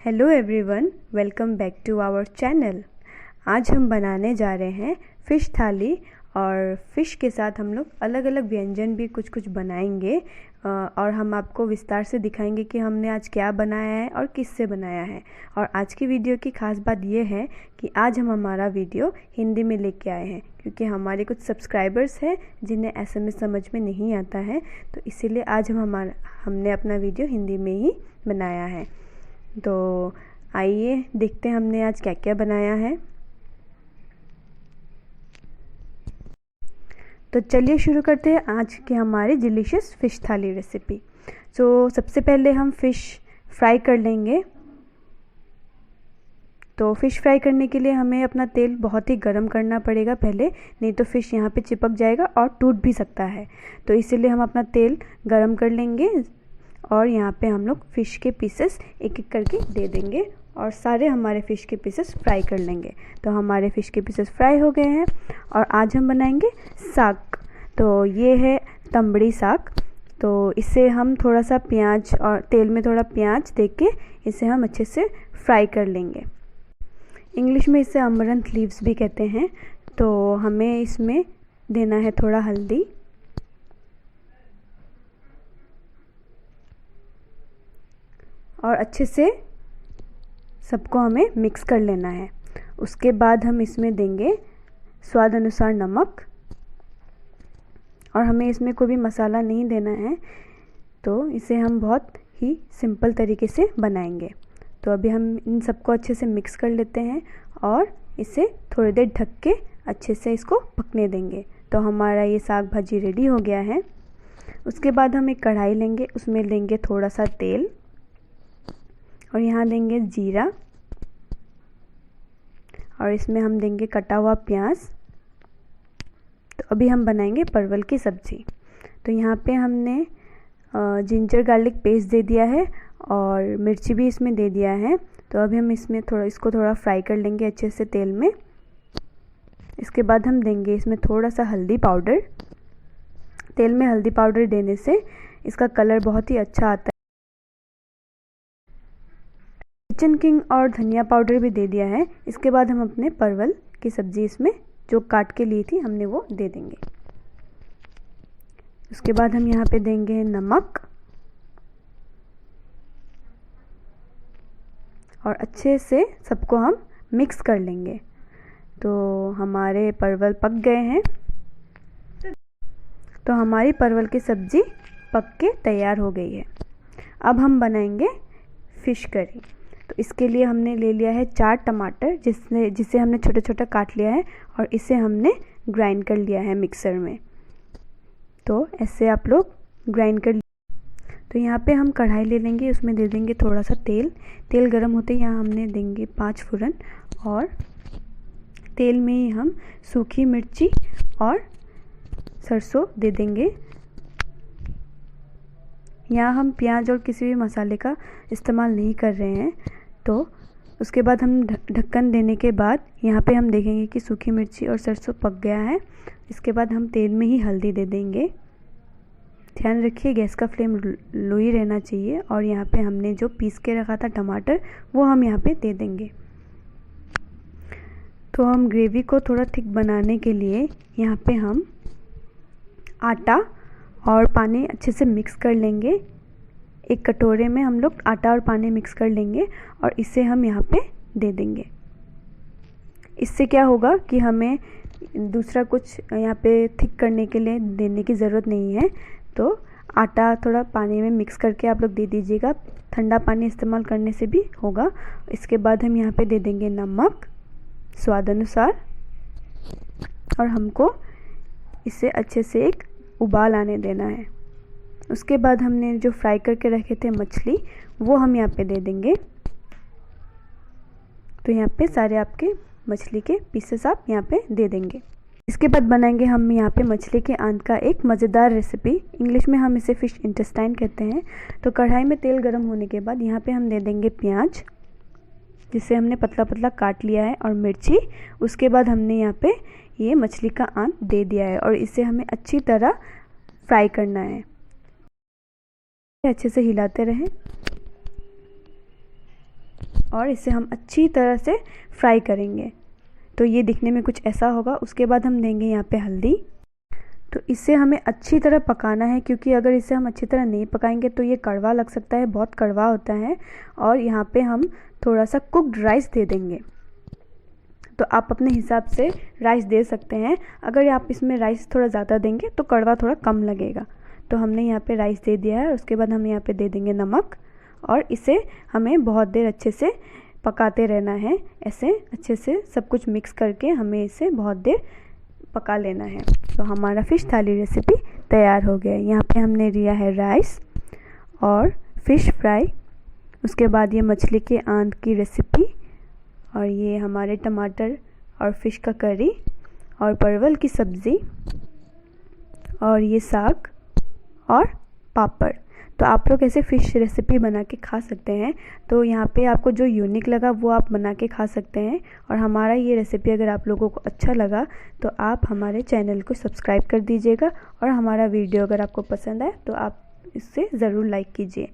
Hello everyone, welcome back to our channel. आज हम बनाने जा रहे हैं फ़िश थाली और फ़िश के साथ हम लोग अलग अलग व्यंजन भी कुछ बनाएंगे और हम आपको विस्तार से दिखाएंगे कि हमने आज क्या बनाया है और किससे बनाया है। और आज की वीडियो की ख़ास बात यह है कि आज हम हमारा वीडियो हिंदी में लेके आए हैं क्योंकि हमारे कुछ सब्सक्राइबर्स हैं जिन्हें एसएमएस समझ में नहीं आता है, तो इसीलिए आज हमने अपना वीडियो हिंदी में ही बनाया है। तो आइए देखते हैं हमने आज क्या क्या बनाया है। तो चलिए शुरू करते हैं आज की हमारी डिलीशियस फ़िश थाली रेसिपी। सबसे पहले हम फ़िश फ्राई कर लेंगे। तो फ़िश फ्राई करने के लिए हमें अपना तेल बहुत ही गर्म करना पड़ेगा पहले, नहीं तो फ़िश यहाँ पे चिपक जाएगा और टूट भी सकता है। तो इसीलिए हम अपना तेल गर्म कर लेंगे और यहाँ पे हम लोग फ़िश के पीसेस एक एक करके दे देंगे और सारे हमारे फ़िश के पीसेस फ्राई कर लेंगे। तो हमारे फ़िश के पीसेस फ्राई हो गए हैं और आज हम बनाएंगे साग। तो ये है तंबड़ी साग। तो इसे हम थोड़ा सा प्याज और तेल में थोड़ा प्याज दे के इसे हम अच्छे से फ्राई कर लेंगे। इंग्लिश में इसे अमरंथ लीव्स भी कहते हैं। तो हमें इसमें देना है थोड़ा हल्दी और अच्छे से सबको हमें मिक्स कर लेना है। उसके बाद हम इसमें देंगे स्वाद अनुसार नमक और हमें इसमें कोई भी मसाला नहीं देना है। तो इसे हम बहुत ही सिंपल तरीके से बनाएंगे। तो अभी हम इन सबको अच्छे से मिक्स कर लेते हैं और इसे थोड़ी देर ढक के अच्छे से इसको पकने देंगे। तो हमारा ये साग भाजी रेडी हो गया है। उसके बाद हम एक कढ़ाई लेंगे, उसमें लेंगे थोड़ा सा तेल और यहाँ देंगे जीरा और इसमें हम देंगे कटा हुआ प्याज। तो अभी हम बनाएंगे परवल की सब्ज़ी। तो यहाँ पे हमने जिंजर गार्लिक पेस्ट दे दिया है और मिर्ची भी इसमें दे दिया है। तो अभी हम इसमें इसको थोड़ा फ्राई कर लेंगे अच्छे से तेल में। इसके बाद हम देंगे इसमें थोड़ा सा हल्दी पाउडर। तेल में हल्दी पाउडर देने से इसका कलर बहुत ही अच्छा आता है। किचन किंग और धनिया पाउडर भी दे दिया है। इसके बाद हम अपने परवल की सब्ज़ी इसमें जो काट के ली थी हमने वो दे देंगे। उसके बाद हम यहाँ पे देंगे नमक और अच्छे से सबको हम मिक्स कर लेंगे। तो हमारे परवल पक गए हैं। तो हमारी परवल की सब्ज़ी पक के तैयार हो गई है। अब हम बनाएंगे फ़िश करी। तो इसके लिए हमने ले लिया है 4 टमाटर जिसे हमने छोटा छोटा काट लिया है और इसे हमने ग्राइंड कर लिया है मिक्सर में। तो ऐसे आप लोग ग्राइंड कर। तो यहाँ पे हम कढ़ाई ले लेंगे, उसमें दे देंगे थोड़ा सा तेल गर्म होते ही यहाँ हमने देंगे 5 फुरन और तेल में ही हम सूखी मिर्ची और सरसों दे देंगे। यहाँ हम प्याज और किसी भी मसाले का इस्तेमाल नहीं कर रहे हैं। तो उसके बाद हम ढक्कन देने के बाद यहाँ पे हम देखेंगे कि सूखी मिर्ची और सरसों पक गया है। इसके बाद हम तेल में ही हल्दी दे देंगे। ध्यान रखिए गैस का फ्लेम लो ही रहना चाहिए। और यहाँ पे हमने जो पीस के रखा था टमाटर वो हम यहाँ पे दे देंगे। तो हम ग्रेवी को थोड़ा थिक बनाने के लिए यहाँ पे हम आटा और पानी अच्छे से मिक्स कर लेंगे। एक कटोरे में हम लोग आटा और पानी मिक्स कर लेंगे और इसे हम यहाँ पे दे देंगे। इससे क्या होगा कि हमें दूसरा कुछ यहाँ पे थिक करने के लिए देने की ज़रूरत नहीं है। तो आटा थोड़ा पानी में मिक्स करके आप लोग दे दीजिएगा। ठंडा पानी इस्तेमाल करने से भी होगा। इसके बाद हम यहाँ पे दे देंगे नमक स्वाद अनुसार और हमको इसे अच्छे से एक उबाल आने देना है। उसके बाद हमने जो फ्राई करके रखे थे मछली वो हम यहाँ पे दे देंगे। तो यहाँ पे सारे आपके मछली के पीसेस आप यहाँ पे दे देंगे। इसके बाद बनाएंगे हम यहाँ पे मछली के आंत का एक मज़ेदार रेसिपी। इंग्लिश में हम इसे फ़िश इंटेस्टाइन कहते हैं। तो कढ़ाई में तेल गर्म होने के बाद यहाँ पे हम दे देंगे प्याज जिसे हमने पतला पतला काट लिया है और मिर्ची। उसके बाद हमने यहाँ पे ये मछली का आंत दे दिया है और इसे हमें अच्छी तरह फ्राई करना है। अच्छे से हिलाते रहें। और इसे हम अच्छी तरह से फ्राई करेंगे। तो ये दिखने में कुछ ऐसा होगा। उसके बाद हम देंगे यहाँ पे हल्दी। तो इसे हमें अच्छी तरह पकाना है, क्योंकि अगर इसे हम अच्छी तरह नहीं पकाएंगे तो ये कड़वा लग सकता है, बहुत कड़वा होता है। और यहाँ पे हम थोड़ा सा कुक्ड राइस दे देंगे। तो आप अपने हिसाब से राइस दे सकते हैं। अगर आप इसमें राइस थोड़ा ज़्यादा देंगे तो कड़वा थोड़ा कम लगेगा। तो हमने यहाँ पे राइस दे दिया है। और उसके बाद हम यहाँ पे दे देंगे नमक, और इसे हमें बहुत देर अच्छे से पकाते रहना है। ऐसे अच्छे से सब कुछ मिक्स करके हमें इसे बहुत देर पका लेना है। तो हमारा फ़िश थाली रेसिपी तैयार हो गया है। यहाँ पे हमने लिया है राइस और फ़िश फ्राई, उसके बाद ये मछली के आंत की रेसिपी, और ये हमारे टमाटर और फ़िश का करी, और परवल की सब्ज़ी, और ये साग और पापड़। तो आप लोग ऐसे फ़िश रेसिपी बना के खा सकते हैं। तो यहाँ पे आपको जो यूनिक लगा वो आप बना के खा सकते हैं। और हमारा ये रेसिपी अगर आप लोगों को अच्छा लगा तो आप हमारे चैनल को सब्सक्राइब कर दीजिएगा। और हमारा वीडियो अगर आपको पसंद आए तो आप इससे ज़रूर लाइक कीजिए।